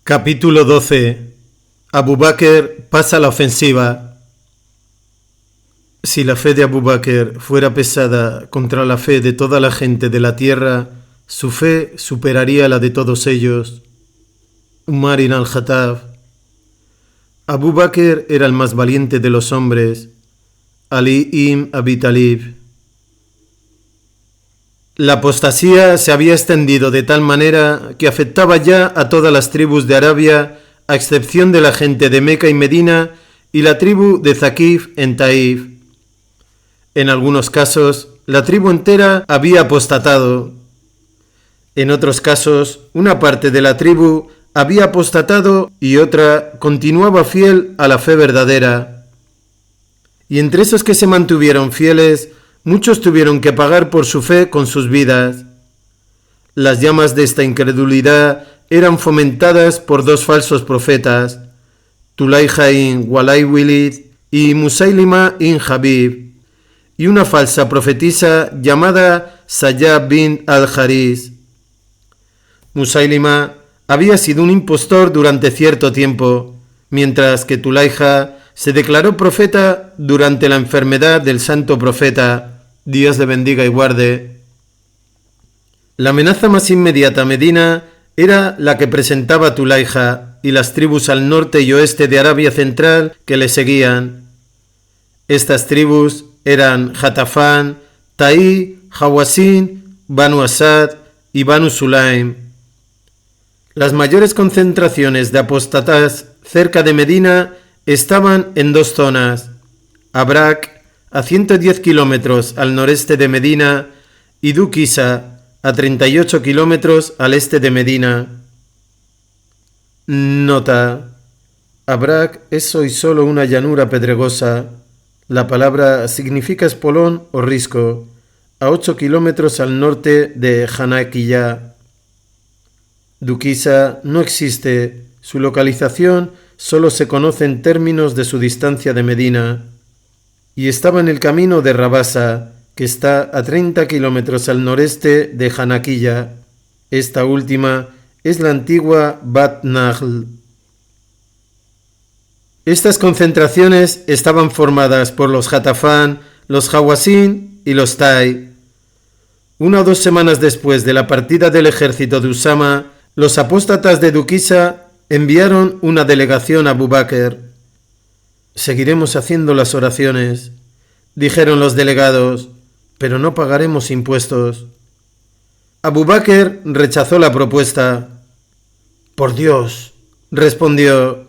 Capítulo 12. Abu Bakr pasa la ofensiva. Si la fe de Abu Bakr fuera pesada contra la fe de toda la gente de la tierra, su fe superaría la de todos ellos. Umar ibn al-Khattab. Abu Bakr era el más valiente de los hombres. Ali ibn Abi Talib. La apostasía se había extendido de tal manera que afectaba ya a todas las tribus de Arabia, a excepción de la gente de Meca y Medina y la tribu de Thaqif en Taif. En algunos casos, la tribu entera había apostatado. En otros casos, una parte de la tribu había apostatado y otra continuaba fiel a la fe verdadera. Y entre esos que se mantuvieron fieles, muchos tuvieron que pagar por su fe con sus vidas. Las llamas de esta incredulidad eran fomentadas por dos falsos profetas, Tulayha ibn Walid y Musaylima ibn Habib, y una falsa profetisa llamada Sayyab bin al-Haris. Musaylima había sido un impostor durante cierto tiempo, mientras que Tulayha se declaró profeta durante la enfermedad del santo profeta, Dios le bendiga y guarde. La amenaza más inmediata a Medina era la que presentaba Tulayha y las tribus al norte y oeste de Arabia Central que le seguían. Estas tribus eran Hatafán, Taí, Hawazin, Banu Asad y Banu Sulaim. Las mayores concentraciones de apóstatas cerca de Medina estaban en dos zonas, Abrak, a 110 kilómetros al noreste de Medina, y Dukisa, a 38 kilómetros al este de Medina. Nota: Abrak es hoy solo una llanura pedregosa. La palabra significa espolón o risco, a 8 kilómetros al norte de Hanakiyá. Dukisa no existe, su localización solo se conoce en términos de su distancia de Medina, y estaba en el camino de Rabasa, que está a 30 kilómetros al noreste de Hanakiyá. Esta última es la antigua Bat Nahl. Estas concentraciones estaban formadas por los Hatafán, los Hawazin y los Tai. 1 o 2 semanas después de la partida del ejército de Usama, los apóstatas de Dukisa enviaron una delegación a Abu Bakr. «Seguiremos haciendo las oraciones», dijeron los delegados, «pero no pagaremos impuestos». Abu Bakr rechazó la propuesta. «Por Dios», respondió,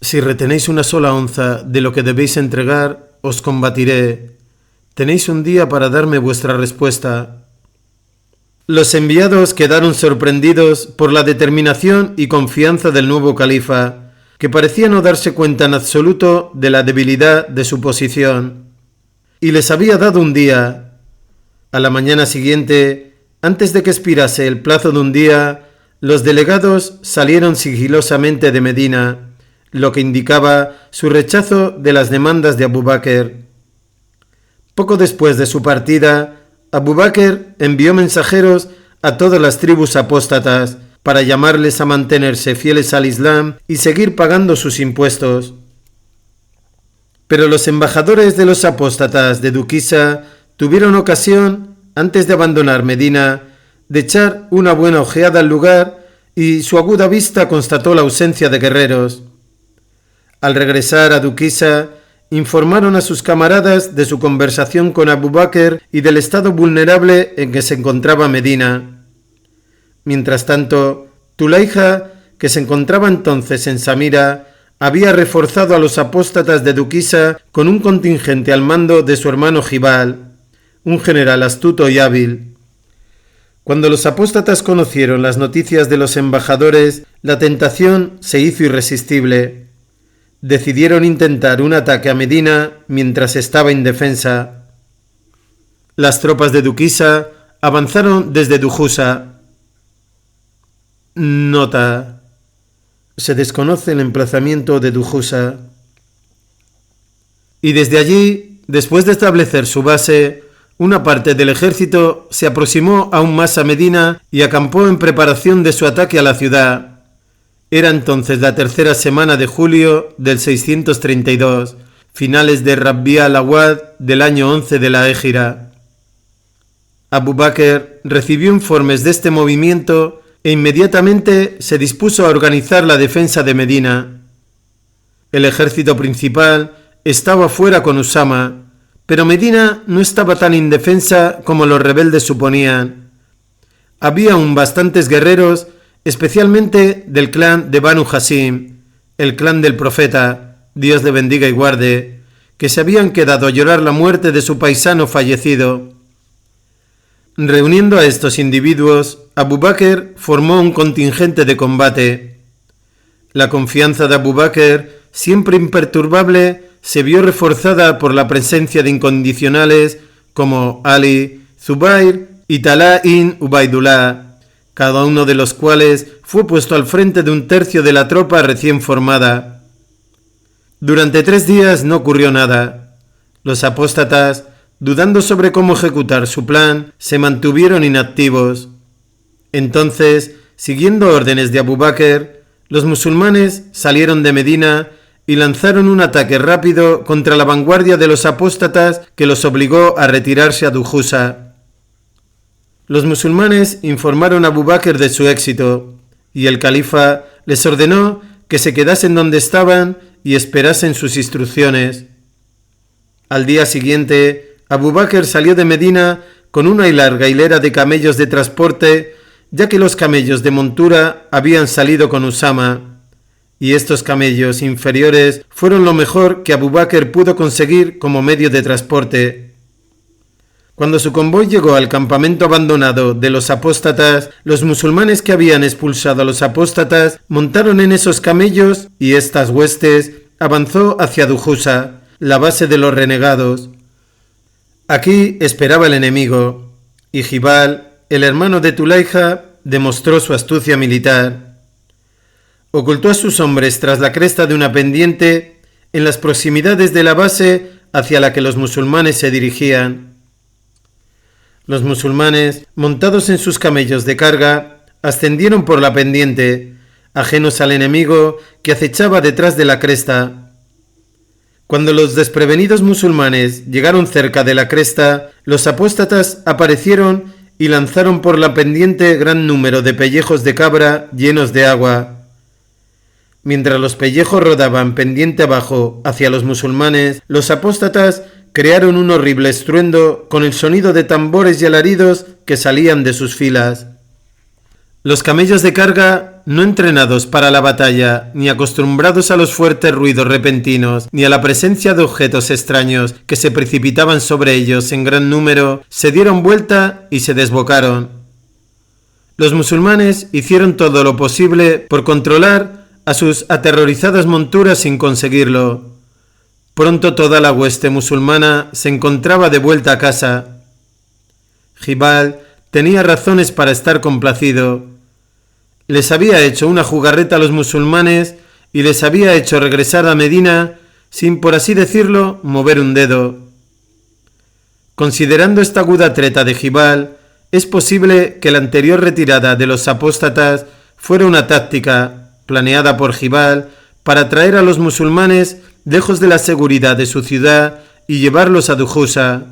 «si retenéis una sola onza de lo que debéis entregar, os combatiré. Tenéis un día para darme vuestra respuesta». Los enviados quedaron sorprendidos por la determinación y confianza del nuevo califa, que parecía no darse cuenta en absoluto de la debilidad de su posición. Y les había dado un día. A la mañana siguiente, antes de que expirase el plazo de un día, los delegados salieron sigilosamente de Medina, lo que indicaba su rechazo de las demandas de Abu Bakr. Poco después de su partida, Abu Bakr envió mensajeros a todas las tribus apóstatas para llamarles a mantenerse fieles al Islam y seguir pagando sus impuestos. Pero los embajadores de los apóstatas de Dukisa tuvieron ocasión, antes de abandonar Medina, de echar una buena ojeada al lugar, y su aguda vista constató la ausencia de guerreros. Al regresar a Dukisa, informaron a sus camaradas de su conversación con Abu Bakr y del estado vulnerable en que se encontraba Medina. Mientras tanto, Tulayha, que se encontraba entonces en Samira, había reforzado a los apóstatas de Dukisa con un contingente al mando de su hermano Jibal, un general astuto y hábil. Cuando los apóstatas conocieron las noticias de los embajadores, la tentación se hizo irresistible. Decidieron intentar un ataque a Medina mientras estaba indefensa. Las tropas de Dukisa avanzaron desde Dujusa. Nota: se desconoce el emplazamiento de Dujusa. Y desde allí, después de establecer su base, una parte del ejército se aproximó aún más a Medina y acampó en preparación de su ataque a la ciudad. Era entonces la tercera semana de julio del 632, finales de Rabi al-Awwad del año 11 de la Égira. Abu Bakr recibió informes de este movimiento e inmediatamente se dispuso a organizar la defensa de Medina. El ejército principal estaba fuera con Usama, pero Medina no estaba tan indefensa como los rebeldes suponían. Había aún bastantes guerreros, especialmente del clan de Banu Hasim, el clan del profeta, Dios le bendiga y guarde, que se habían quedado a llorar la muerte de su paisano fallecido. Reuniendo a estos individuos, Abu Bakr formó un contingente de combate. La confianza de Abu Bakr, siempre imperturbable, se vio reforzada por la presencia de incondicionales como Ali, Zubair y Talha ibn Ubaidullah, cada uno de los cuales fue puesto al frente de un tercio de la tropa recién formada. Durante 3 días no ocurrió nada. Los apóstatas, dudando sobre cómo ejecutar su plan, se mantuvieron inactivos. Entonces, siguiendo órdenes de Abu Bakr, los musulmanes salieron de Medina y lanzaron un ataque rápido contra la vanguardia de los apóstatas que los obligó a retirarse a Dujusa. Los musulmanes informaron a Abu Bakr de su éxito y el califa les ordenó que se quedasen donde estaban y esperasen sus instrucciones. Al día siguiente, Abu Bakr salió de Medina con una larga hilera de camellos de transporte, ya que los camellos de montura habían salido con Usama, y estos camellos inferiores fueron lo mejor que Abu Bakr pudo conseguir como medio de transporte. Cuando su convoy llegó al campamento abandonado de los apóstatas, los musulmanes que habían expulsado a los apóstatas montaron en esos camellos y estas huestes avanzó hacia Dujusa, la base de los renegados. Aquí esperaba el enemigo, y Jibal, el hermano de Tulaija, demostró su astucia militar. Ocultó a sus hombres tras la cresta de una pendiente en las proximidades de la base hacia la que los musulmanes se dirigían. Los musulmanes, montados en sus camellos de carga, ascendieron por la pendiente, ajenos al enemigo que acechaba detrás de la cresta. Cuando los desprevenidos musulmanes llegaron cerca de la cresta, los apóstatas aparecieron y lanzaron por la pendiente gran número de pellejos de cabra llenos de agua. Mientras los pellejos rodaban pendiente abajo hacia los musulmanes, los apóstatas crearon un horrible estruendo con el sonido de tambores y alaridos que salían de sus filas. Los camellos de carga, no entrenados para la batalla, ni acostumbrados a los fuertes ruidos repentinos, ni a la presencia de objetos extraños que se precipitaban sobre ellos en gran número, se dieron vuelta y se desbocaron. Los musulmanes hicieron todo lo posible por controlar a sus aterrorizadas monturas sin conseguirlo. Pronto toda la hueste musulmana se encontraba de vuelta a casa. Jibal tenía razones para estar complacido. Les había hecho una jugarreta a los musulmanes y les había hecho regresar a Medina sin, por así decirlo, mover un dedo. Considerando esta aguda treta de Jibal, es posible que la anterior retirada de los apóstatas fuera una táctica planeada por Jibal para traer a los musulmanes lejos de la seguridad de su ciudad y llevarlos a Dujusa.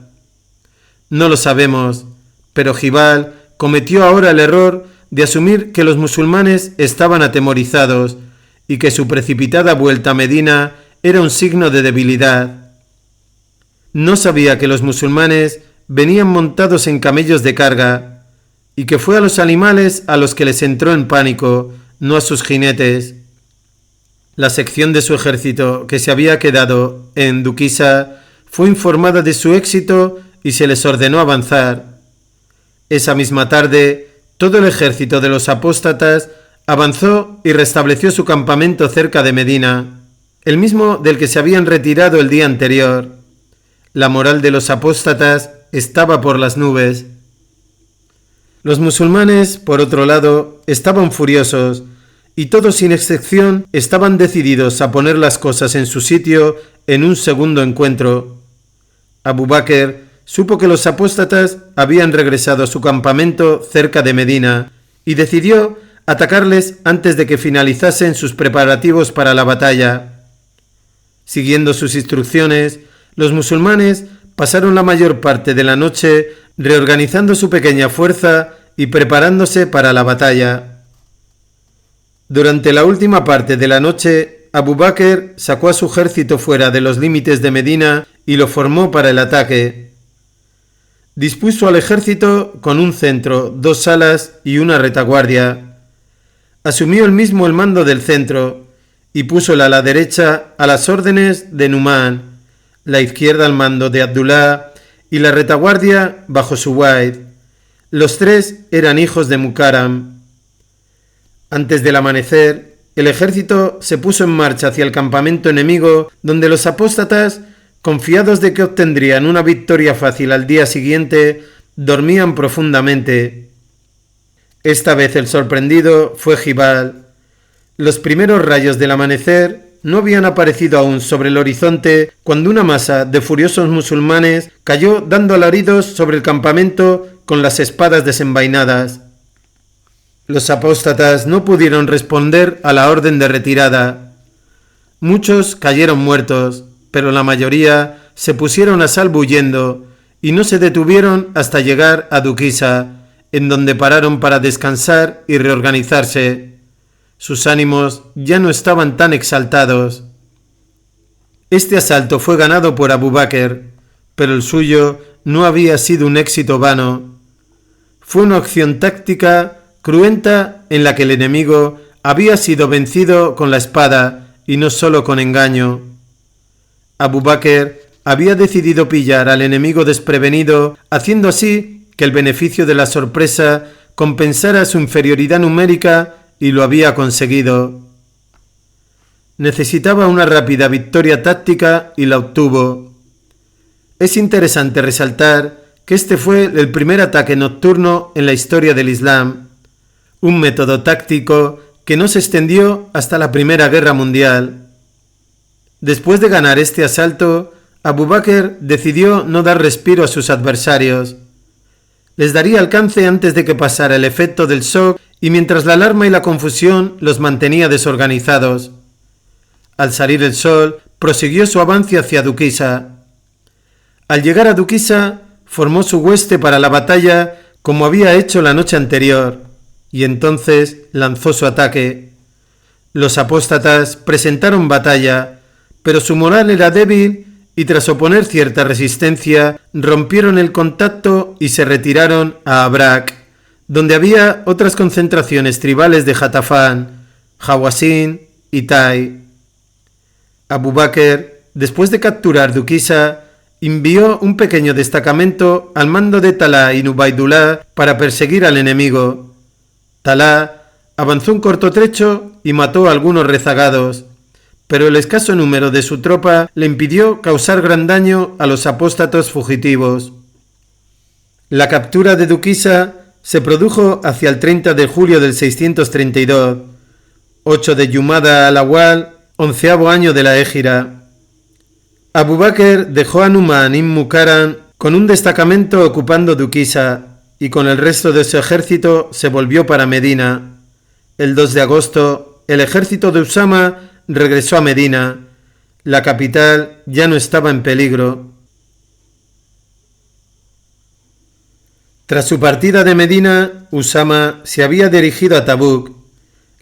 No lo sabemos, pero Jibal cometió ahora el error de asumir que los musulmanes estaban atemorizados y que su precipitada vuelta a Medina era un signo de debilidad. No sabía que los musulmanes venían montados en camellos de carga y que fue a los animales a los que les entró en pánico, no a sus jinetes. La sección de su ejército que se había quedado en Duquisa fue informada de su éxito y se les ordenó avanzar. Esa misma tarde, todo el ejército de los apóstatas avanzó y restableció su campamento cerca de Medina, el mismo del que se habían retirado el día anterior. La moral de los apóstatas estaba por las nubes. Los musulmanes, por otro lado, estaban furiosos, y todos sin excepción estaban decididos a poner las cosas en su sitio en un segundo encuentro. Abu Bakr supo que los apóstatas habían regresado a su campamento cerca de Medina y decidió atacarles antes de que finalizasen sus preparativos para la batalla. Siguiendo sus instrucciones, los musulmanes pasaron la mayor parte de la noche reorganizando su pequeña fuerza y preparándose para la batalla. Durante la última parte de la noche, Abu Bakr sacó a su ejército fuera de los límites de Medina y lo formó para el ataque. Dispuso al ejército con un centro, 2 alas y una retaguardia. Asumió él mismo el mando del centro y puso el ala derecha a las órdenes de Nu'man, la izquierda al mando de Abdullah y la retaguardia bajo Suwaid. Los 3 eran hijos de Mukaram. Antes del amanecer, el ejército se puso en marcha hacia el campamento enemigo, donde los apóstatas, confiados de que obtendrían una victoria fácil al día siguiente, dormían profundamente. Esta vez el sorprendido fue Jibal. Los primeros rayos del amanecer no habían aparecido aún sobre el horizonte cuando una masa de furiosos musulmanes cayó dando alaridos sobre el campamento con las espadas desenvainadas. Los apóstatas no pudieron responder a la orden de retirada. Muchos cayeron muertos, pero la mayoría se pusieron a salvo huyendo y no se detuvieron hasta llegar a Dukisa, en donde pararon para descansar y reorganizarse. Sus ánimos ya no estaban tan exaltados. Este asalto fue ganado por Abu Bakr, pero el suyo no había sido un éxito vano. Fue una acción táctica cruenta en la que el enemigo había sido vencido con la espada y no solo con engaño. Abu Bakr había decidido pillar al enemigo desprevenido, haciendo así que el beneficio de la sorpresa compensara su inferioridad numérica, y lo había conseguido. Necesitaba una rápida victoria táctica y la obtuvo. Es interesante resaltar que este fue el primer ataque nocturno en la historia del Islam, un método táctico que no se extendió hasta la Primera Guerra Mundial. Después de ganar este asalto, Abu Bakr decidió no dar respiro a sus adversarios. Les daría alcance antes de que pasara el efecto del shock y mientras la alarma y la confusión los mantenía desorganizados. Al salir el sol, prosiguió su avance hacia Dukisa. Al llegar a Dukisa, formó su hueste para la batalla como había hecho la noche anterior, y entonces lanzó su ataque. Los apóstatas presentaron batalla, pero su moral era débil y tras oponer cierta resistencia, rompieron el contacto y se retiraron a Abrak, donde había otras concentraciones tribales de Ghatafán, Hawazin y Tai. Abu Bakr, después de capturar Dukisa, envió un pequeño destacamento al mando de Talha y Ubaidullah para perseguir al enemigo. Talha avanzó un corto trecho y mató a algunos rezagados, pero el escaso número de su tropa le impidió causar gran daño a los apóstatos fugitivos. La captura de Dukisa se produjo hacia el 30 de julio del 632, 8 de Yumada al-Awwal, 11º año de la Égira. Abu Bakr dejó a Nu'man ibn Mukaran con un destacamento ocupando Dukisa y con el resto de su ejército se volvió para Medina. El 2 de agosto, el ejército de Usama regresó a Medina. La capital ya no estaba en peligro. Tras su partida de Medina, Usama se había dirigido a Tabuk.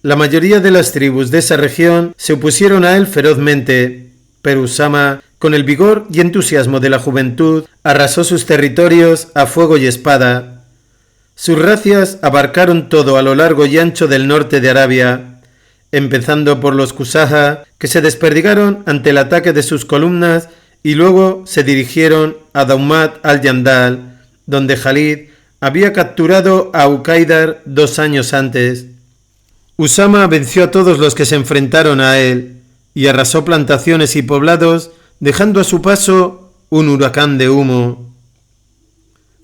La mayoría de las tribus de esa región se opusieron a él ferozmente, pero Usama, con el vigor y entusiasmo de la juventud, arrasó sus territorios a fuego y espada. Sus razias abarcaron todo a lo largo y ancho del norte de Arabia, empezando por los Qusaja, que se desperdigaron ante el ataque de sus columnas y luego se dirigieron a Daumat al-Yandal, donde Khalid había capturado a Uqaydar 2 años antes. Usama venció a todos los que se enfrentaron a él y arrasó plantaciones y poblados, dejando a su paso un huracán de humo.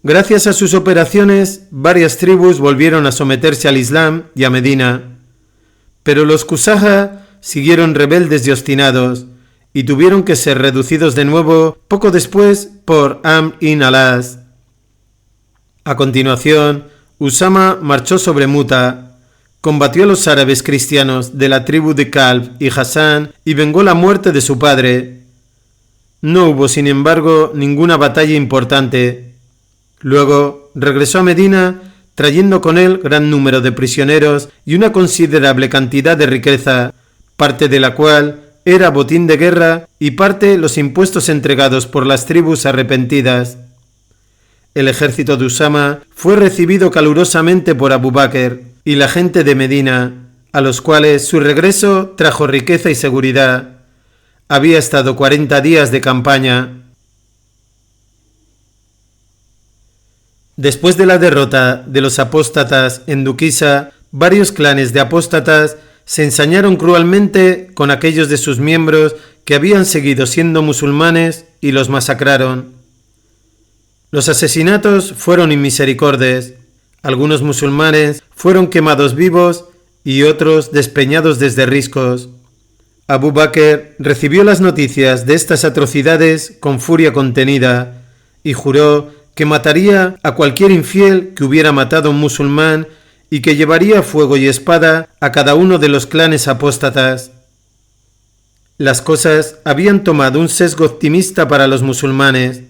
Gracias a sus operaciones, varias tribus volvieron a someterse al Islam y a Medina, pero los Qusaja siguieron rebeldes y obstinados y tuvieron que ser reducidos de nuevo poco después por Amr ibn al-As. A continuación, Usama marchó sobre Muta, combatió a los árabes cristianos de la tribu de Kalb y Hasán y vengó la muerte de su padre. No hubo, sin embargo, ninguna batalla importante. Luego regresó a Medina, trayendo con él gran número de prisioneros y una considerable cantidad de riqueza, parte de la cual era botín de guerra y parte los impuestos entregados por las tribus arrepentidas. El ejército de Usama fue recibido calurosamente por Abu Bakr y la gente de Medina, a los cuales su regreso trajo riqueza y seguridad. Había estado 40 días de campaña. Después de la derrota de los apóstatas en Duquisa, varios clanes de apóstatas se ensañaron cruelmente con aquellos de sus miembros que habían seguido siendo musulmanes y los masacraron. Los asesinatos fueron inmisericordes. Algunos musulmanes fueron quemados vivos y otros despeñados desde riscos. Abu Bakr recibió las noticias de estas atrocidades con furia contenida y juró que mataría a cualquier infiel que hubiera matado a un musulmán y que llevaría fuego y espada a cada uno de los clanes apóstatas. Las cosas habían tomado un sesgo optimista para los musulmanes.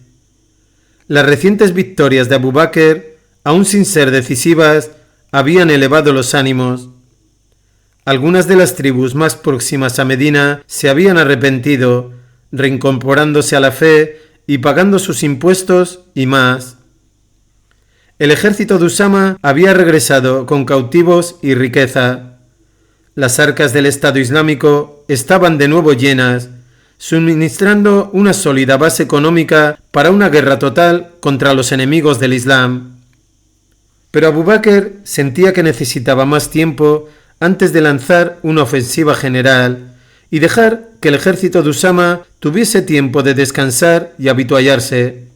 Las recientes victorias de Abu Bakr, aun sin ser decisivas, habían elevado los ánimos. Algunas de las tribus más próximas a Medina se habían arrepentido, reincorporándose a la fe y pagando sus impuestos y más. El ejército de Usama había regresado con cautivos y riqueza. Las arcas del Estado Islámico estaban de nuevo llenas, suministrando una sólida base económica para una guerra total contra los enemigos del Islam. Pero Abu Bakr sentía que necesitaba más tiempo antes de lanzar una ofensiva general y dejar que el ejército de Usama tuviese tiempo de descansar y habituallarse.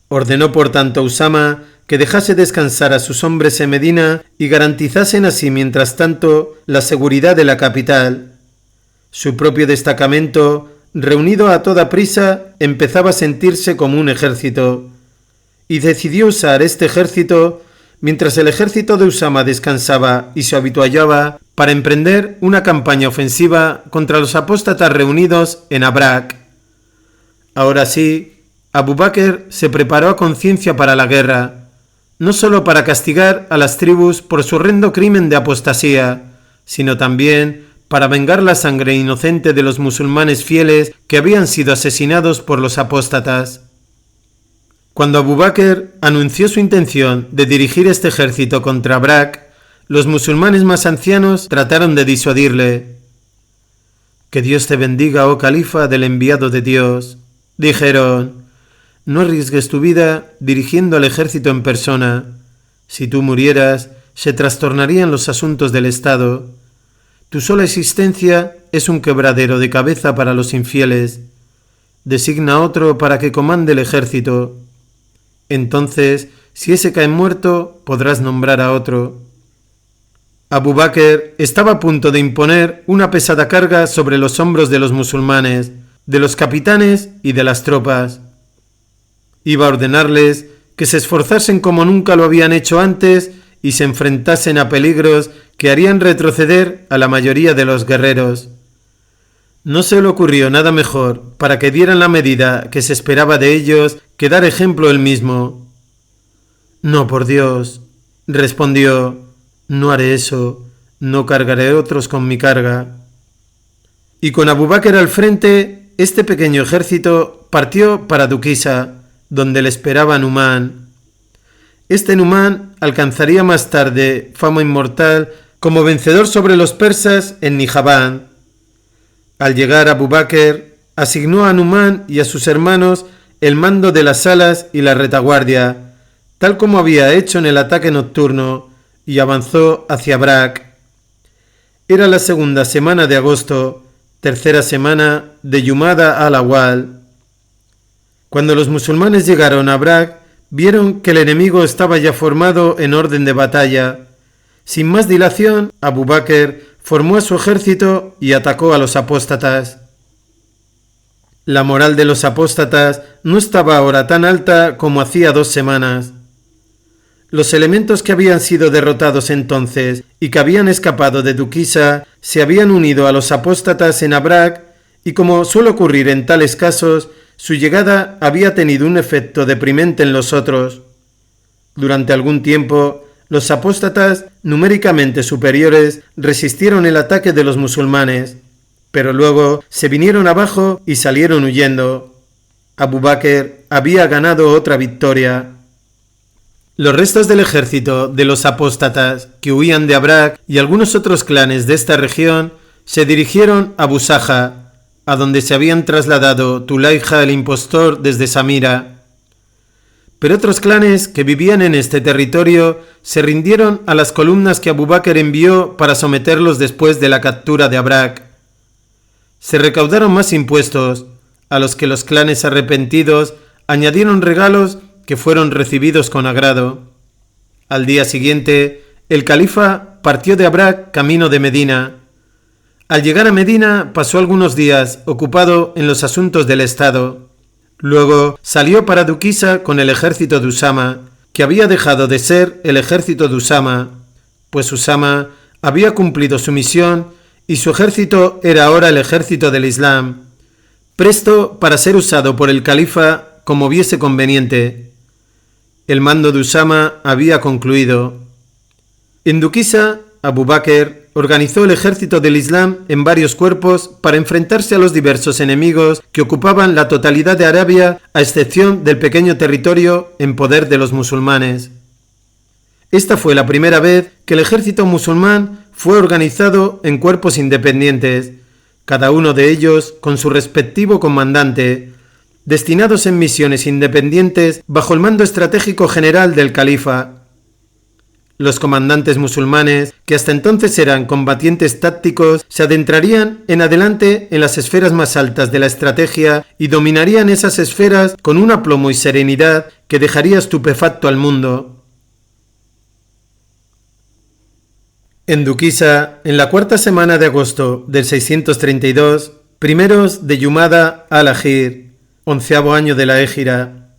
Ordenó por tanto a Usama que dejase descansar a sus hombres en Medina y garantizasen así mientras tanto la seguridad de la capital. Su propio destacamento, reunido a toda prisa, empezaba a sentirse como un ejército, y decidió usar este ejército mientras el ejército de Usama descansaba y se habituallaba para emprender una campaña ofensiva contra los apóstatas reunidos en Abrak. Ahora sí, Abu Bakr se preparó a conciencia para la guerra, no solo para castigar a las tribus por su horrendo crimen de apostasía, sino también para vengar la sangre inocente de los musulmanes fieles que habían sido asesinados por los apóstatas. Cuando Abu Bakr anunció su intención de dirigir este ejército contra Abrak, los musulmanes más ancianos trataron de disuadirle. «Que Dios te bendiga, oh califa del enviado de Dios», dijeron. «No arriesgues tu vida dirigiendo al ejército en persona. Si tú murieras, se trastornarían los asuntos del Estado. Tu sola existencia es un quebradero de cabeza para los infieles. Designa a otro para que comande el ejército. Entonces, si ese cae muerto, podrás nombrar a otro». Abu Bakr estaba a punto de imponer una pesada carga sobre los hombros de los musulmanes, de los capitanes y de las tropas. Iba a ordenarles que se esforzasen como nunca lo habían hecho antes y se enfrentasen a peligros que harían retroceder a la mayoría de los guerreros. No se le ocurrió nada mejor para que dieran la medida que se esperaba de ellos que dar ejemplo él mismo. «No, por Dios», respondió, «no haré eso, no cargaré otros con mi carga». Y con Abu Bakr al frente, este pequeño ejército partió para Duquisa, donde le esperaba Nu'man. Este Nu'man alcanzaría más tarde fama inmortal como vencedor sobre los persas en Nijabán. Al llegar Abu Bakr, asignó a Nu'man y a sus hermanos el mando de las alas y la retaguardia, tal como había hecho en el ataque nocturno, y avanzó hacia Abrak. Era la segunda semana de agosto, tercera semana de Yumada al-Awwal. Cuando los musulmanes llegaron a Abrak, vieron que el enemigo estaba ya formado en orden de batalla. Sin más dilación, Abu Bakr formó a su ejército y atacó a los apóstatas. La moral de los apóstatas no estaba ahora tan alta como hacía 2 semanas. Los elementos que habían sido derrotados entonces y que habían escapado de Duquisa se habían unido a los apóstatas en Abrak y, como suele ocurrir en tales casos, su llegada había tenido un efecto deprimente en los otros. Durante algún tiempo, los apóstatas, numéricamente superiores, resistieron el ataque de los musulmanes, pero luego se vinieron abajo y salieron huyendo. Abu Bakr había ganado otra victoria. Los restos del ejército de los apóstatas que huían de Abrak y algunos otros clanes de esta región se dirigieron a Busaja, a donde se habían trasladado Tulaija el impostor desde Samira. Pero otros clanes que vivían en este territorio se rindieron a las columnas que Abu Bakr envió para someterlos después de la captura de Abrak. Se recaudaron más impuestos, a los que los clanes arrepentidos añadieron regalos que fueron recibidos con agrado. Al día siguiente, el califa partió de Abrak camino de Medina. Al llegar a Medina, pasó algunos días ocupado en los asuntos del Estado. Luego salió para Duquisa con el ejército de Usama, que había dejado de ser el ejército de Usama, pues Usama había cumplido su misión y su ejército era ahora el ejército del Islam, presto para ser usado por el califa como viese conveniente. El mando de Usama había concluido. En Duquisa, Abu Bakr organizó el ejército del Islam en varios cuerpos para enfrentarse a los diversos enemigos que ocupaban la totalidad de Arabia, a excepción del pequeño territorio en poder de los musulmanes. Esta fue la primera vez que el ejército musulmán fue organizado en cuerpos independientes, cada uno de ellos con su respectivo comandante, destinados en misiones independientes bajo el mando estratégico general del califa. Los comandantes musulmanes, que hasta entonces eran combatientes tácticos, se adentrarían en adelante en las esferas más altas de la estrategia y dominarían esas esferas con un aplomo y serenidad que dejaría estupefacto al mundo. En Duquisa, en la cuarta semana de agosto del 632, primeros de Yumada al-Ahir, 11º año de la Égira,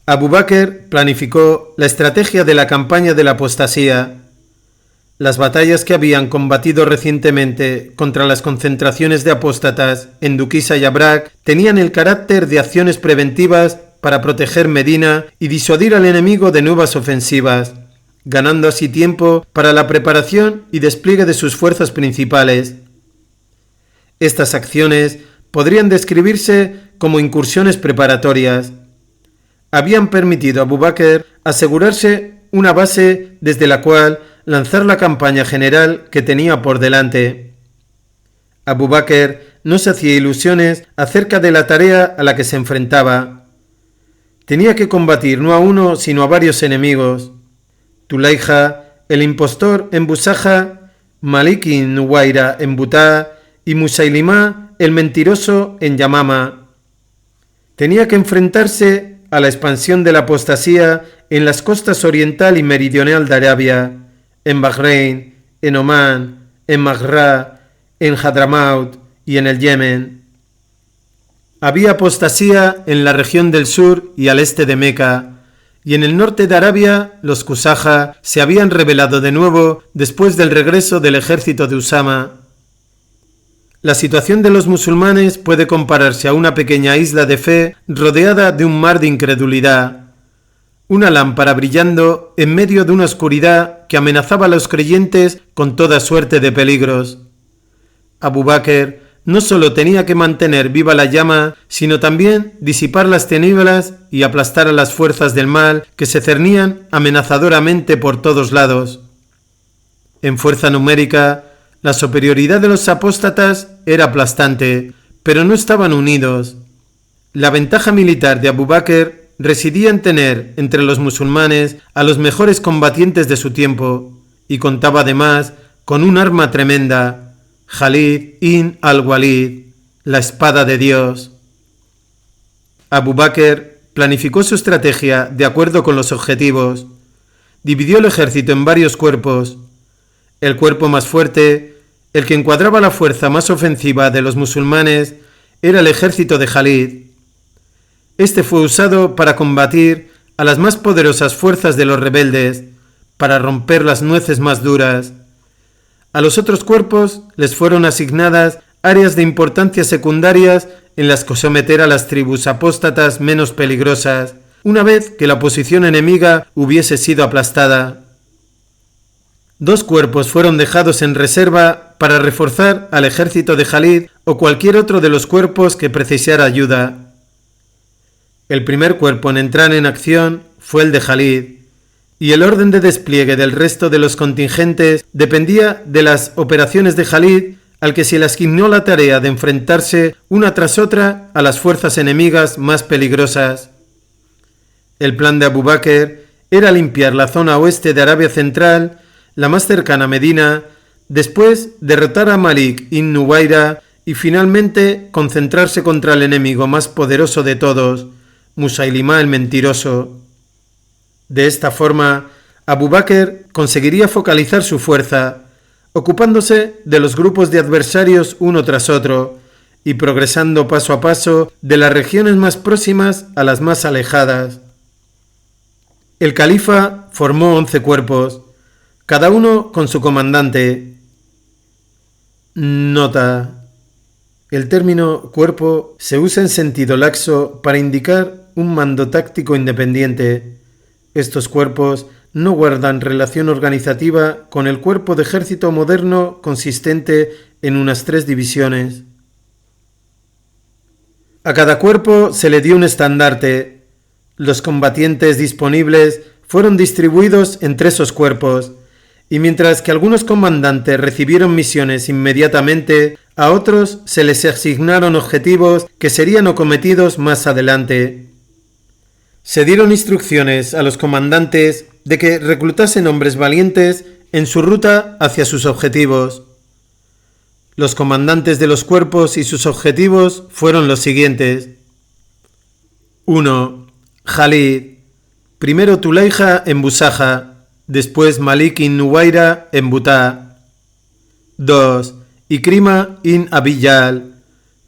Abu Bakr planificó la estrategia de la campaña de la apostasía. Las batallas que habían combatido recientemente contra las concentraciones de apóstatas en Duquisa y Abrak tenían el carácter de acciones preventivas para proteger Medina y disuadir al enemigo de nuevas ofensivas, ganando así tiempo para la preparación y despliegue de sus fuerzas principales. Estas acciones podrían describirse como incursiones preparatorias. Habían permitido a Abu Bakr asegurarse una base desde la cual lanzar la campaña general que tenía por delante. Abu Bakr no se hacía ilusiones acerca de la tarea a la que se enfrentaba. Tenía que combatir no a uno sino a varios enemigos: Tulaija, el impostor en Busaja, Maliki Nuwaira en Butá y Musailimá, el mentiroso en Yamama. Tenía que enfrentarse a la expansión de la apostasía en las costas oriental y meridional de Arabia, en Bahrein, en Omán, en Maghra, en Hadramaut y en el Yemen. Había apostasía en la región del sur y al este de Meca, y en el norte de Arabia los Kusaja se habían rebelado de nuevo después del regreso del ejército de Usama. La situación de los musulmanes puede compararse a una pequeña isla de fe rodeada de un mar de incredulidad, una lámpara brillando en medio de una oscuridad que amenazaba a los creyentes con toda suerte de peligros. Abu Bakr no solo tenía que mantener viva la llama, sino también disipar las tinieblas y aplastar a las fuerzas del mal que se cernían amenazadoramente por todos lados. En fuerza numérica, la superioridad de los apóstatas era aplastante, pero no estaban unidos. La ventaja militar de Abu Bakr residía en tener entre los musulmanes a los mejores combatientes de su tiempo, y contaba además con un arma tremenda, Khalid ibn al-Walid, la espada de Dios. Abu Bakr planificó su estrategia de acuerdo con los objetivos. Dividió el ejército en varios cuerpos. El cuerpo más fuerte, el que encuadraba la fuerza más ofensiva de los musulmanes, era el ejército de Khalid. Este fue usado para combatir a las más poderosas fuerzas de los rebeldes, para romper las nueces más duras. A los otros cuerpos les fueron asignadas áreas de importancia secundarias en las que someter a las tribus apóstatas menos peligrosas, una vez que la posición enemiga hubiese sido aplastada. 2 cuerpos fueron dejados en reserva para reforzar al ejército de Jalid o cualquier otro de los cuerpos que precisara ayuda. El primer cuerpo en entrar en acción fue el de Jalid, y el orden de despliegue del resto de los contingentes dependía de las operaciones de Jalid, al que se le asignó la tarea de enfrentarse una tras otra a las fuerzas enemigas más peligrosas. El plan de Abu Bakr era limpiar la zona oeste de Arabia Central, la más cercana a Medina, después derrotar a Malik ibn Nuwayra y finalmente concentrarse contra el enemigo más poderoso de todos, Musailimá el mentiroso. De esta forma, Abu Bakr conseguiría focalizar su fuerza, ocupándose de los grupos de adversarios uno tras otro y progresando paso a paso de las regiones más próximas a las más alejadas. El califa formó 11 cuerpos, cada uno con su comandante. Nota: el término cuerpo se usa en sentido laxo para indicar un mando táctico independiente. Estos cuerpos no guardan relación organizativa con el cuerpo de ejército moderno consistente en unas 3 divisiones. A cada cuerpo se le dio un estandarte. Los combatientes disponibles fueron distribuidos entre esos cuerpos, y mientras que algunos comandantes recibieron misiones inmediatamente, a otros se les asignaron objetivos que serían acometidos más adelante. Se dieron instrucciones a los comandantes de que reclutasen hombres valientes en su ruta hacia sus objetivos. Los comandantes de los cuerpos y sus objetivos fueron los siguientes. 1. Jalid. Primero Tuleija en Busaja, después Malik ibn Nuwayra en Butá. 2. Ikrima ibn Abiyal.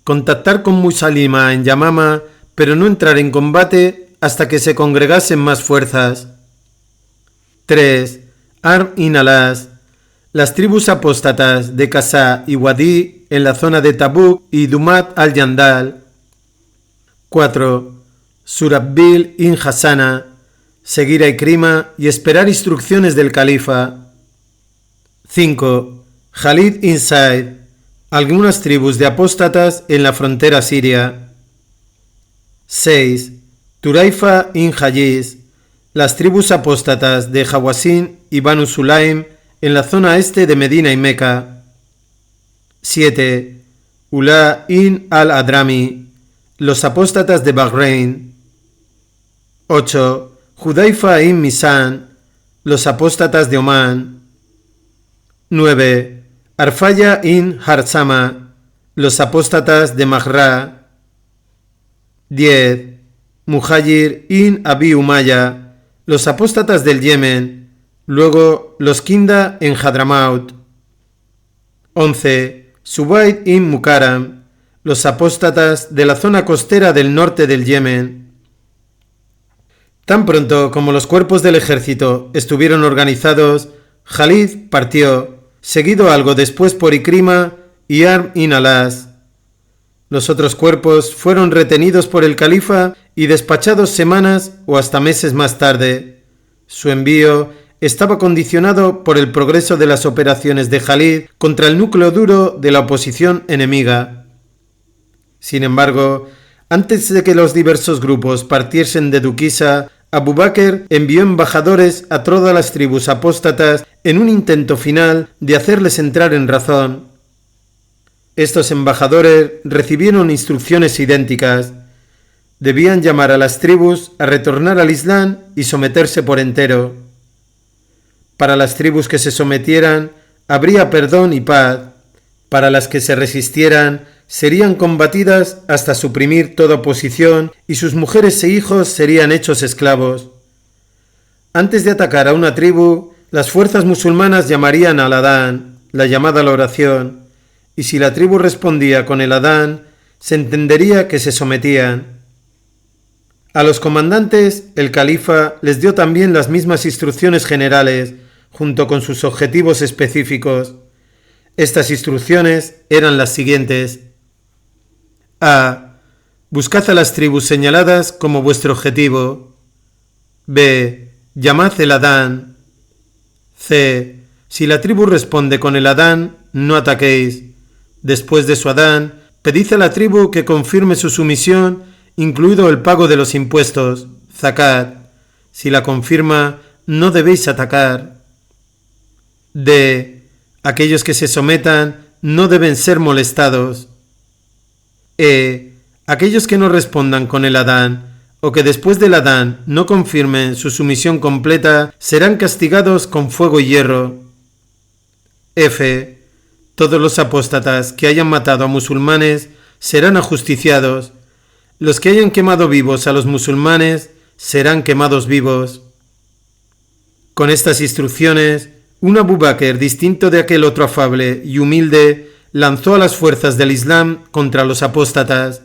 Contactar con Musailimá en Yamama, pero no entrar en combate hasta que se congregasen más fuerzas. 3. Arm ibn Alas. Las tribus apóstatas de Kasá y Wadí en la zona de Tabuk y Dumat al-Yandal. 4. Surabbil ibn Hassana. Seguir a Ikrima y esperar instrucciones del califa. 5. Khalid ibn Said. Algunas tribus de apóstatas en la frontera siria. 6. Turaifa ibn Hayiz. Las tribus apóstatas de Hawazin y Banu Sulaim en la zona este de Medina y Meca. 7. Ula ibn al-Adrami. Los apóstatas de Bahrein. 8. Judaifa ibn Misan. Los apóstatas de Omán. 9. Arfaya ibn Harsama. Los apóstatas de Mahrá. 10. Muhajir ibn Abi Umayya, los apóstatas del Yemen, luego los Kinda en Hadramaut. 11. Subayd ibn Mukaram, los apóstatas de la zona costera del norte del Yemen. Tan pronto como los cuerpos del ejército estuvieron organizados, Jalid partió, seguido algo después por Ikrima y Arm ibn Alas. Los otros cuerpos fueron retenidos por el califa y despachados semanas o hasta meses más tarde. Su envío estaba condicionado por el progreso de las operaciones de Jalid contra el núcleo duro de la oposición enemiga. Sin embargo, antes de que los diversos grupos partiesen de Duquisa, Abu Bakr envió embajadores a todas las tribus apóstatas en un intento final de hacerles entrar en razón. Estos embajadores recibieron instrucciones idénticas. Debían llamar a las tribus a retornar al Islam y someterse por entero. Para las tribus que se sometieran, habría perdón y paz. Para las que se resistieran, serían combatidas hasta suprimir toda oposición y sus mujeres e hijos serían hechos esclavos. Antes de atacar a una tribu, las fuerzas musulmanas llamarían al Adán, la llamada a la oración, y si la tribu respondía con el Adán, se entendería que se sometían. A los comandantes, el califa les dio también las mismas instrucciones generales, junto con sus objetivos específicos. Estas instrucciones eran las siguientes. A. Buscad a las tribus señaladas como vuestro objetivo. B. Llamad el Adán. C. Si la tribu responde con el Adán, no ataquéis. Después de su Adán, pedid a la tribu que confirme su sumisión, incluido el pago de los impuestos, zakat. Si la confirma, no debéis atacar. D. Aquellos que se sometan no deben ser molestados. E. Aquellos que no respondan con el Adán o que después del Adán no confirmen su sumisión completa serán castigados con fuego y hierro. F. Todos los apóstatas que hayan matado a musulmanes serán ajusticiados. Los que hayan quemado vivos a los musulmanes serán quemados vivos. Con estas instrucciones, un Abu Bakr distinto de aquel otro afable y humilde lanzó a las fuerzas del Islam contra los apóstatas.